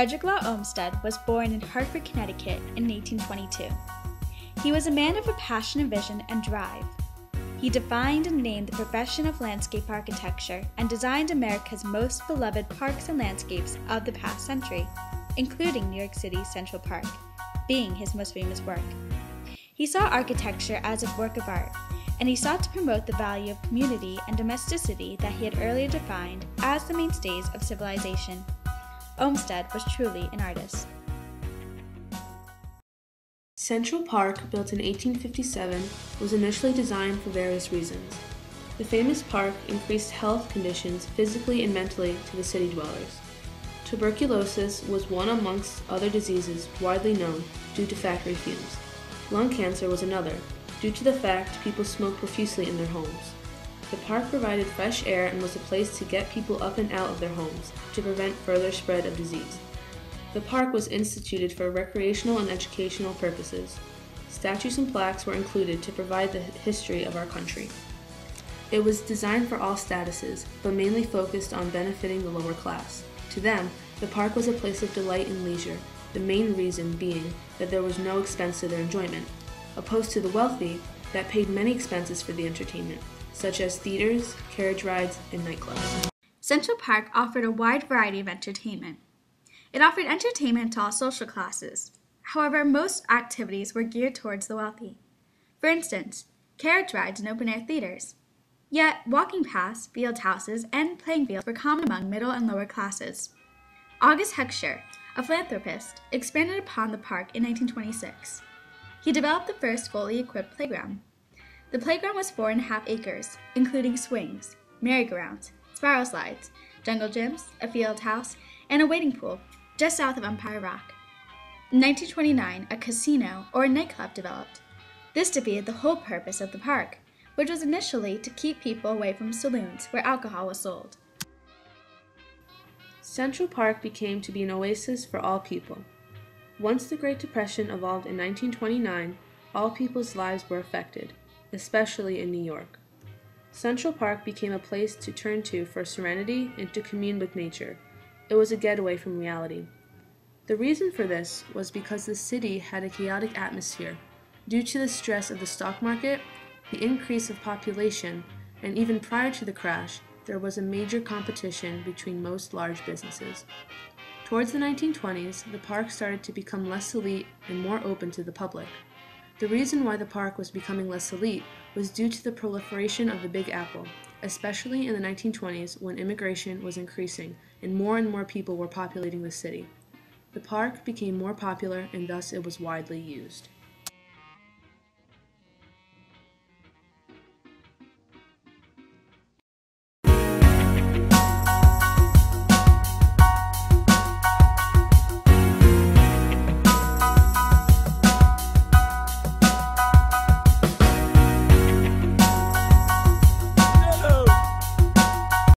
Frederick Law Olmsted was born in Hartford, Connecticut in 1822. He was a man of a passion and vision and drive. He defined and named the profession of landscape architecture and designed America's most beloved parks and landscapes of the past century, including New York City's Central Park, being his most famous work. He saw architecture as a work of art, and he sought to promote the value of community and domesticity that he had earlier defined as the mainstays of civilization. Olmsted was truly an artist. Central Park, built in 1857, was initially designed for various reasons. The famous park increased health conditions physically and mentally to the city dwellers. Tuberculosis was one amongst other diseases widely known due to factory fumes. Lung cancer was another, due to the fact people smoked profusely in their homes. The park provided fresh air and was a place to get people up and out of their homes to prevent further spread of disease. The park was instituted for recreational and educational purposes. Statues and plaques were included to provide the history of our country. It was designed for all statuses, but mainly focused on benefiting the lower class. To them, the park was a place of delight and leisure, the main reason being that there was no expense to their enjoyment, opposed to the wealthy that paid many expenses for the entertainment, such as theaters, carriage rides, and nightclubs. Central Park offered a wide variety of entertainment. It offered entertainment to all social classes. However, most activities were geared towards the wealthy. For instance, carriage rides and open-air theaters. Yet, walking paths, field houses, and playing fields were common among middle and lower classes. August Heckscher, a philanthropist, expanded upon the park in 1926. He developed the first fully equipped playground. The playground was 4.5 acres, including swings, merry-go-rounds, spiral slides, jungle gyms, a field house, and a wading pool just south of Empire Rock. In 1929, a casino, or a nightclub, developed. This defeated the whole purpose of the park, which was initially to keep people away from saloons where alcohol was sold. Central Park became to be an oasis for all people. Once the Great Depression evolved in 1929, all people's lives were affected, especially in New York. Central Park became a place to turn to for serenity and to commune with nature. It was a getaway from reality. The reason for this was because the city had a chaotic atmosphere due to the stress of the stock market, the increase of population, and even prior to the crash, there was a major competition between most large businesses. Towards the 1920s, the park started to become less elite and more open to the public. The reason why the park was becoming less elite was due to the proliferation of the Big Apple, especially in the 1920s when immigration was increasing and more people were populating the city. The park became more popular and thus it was widely used.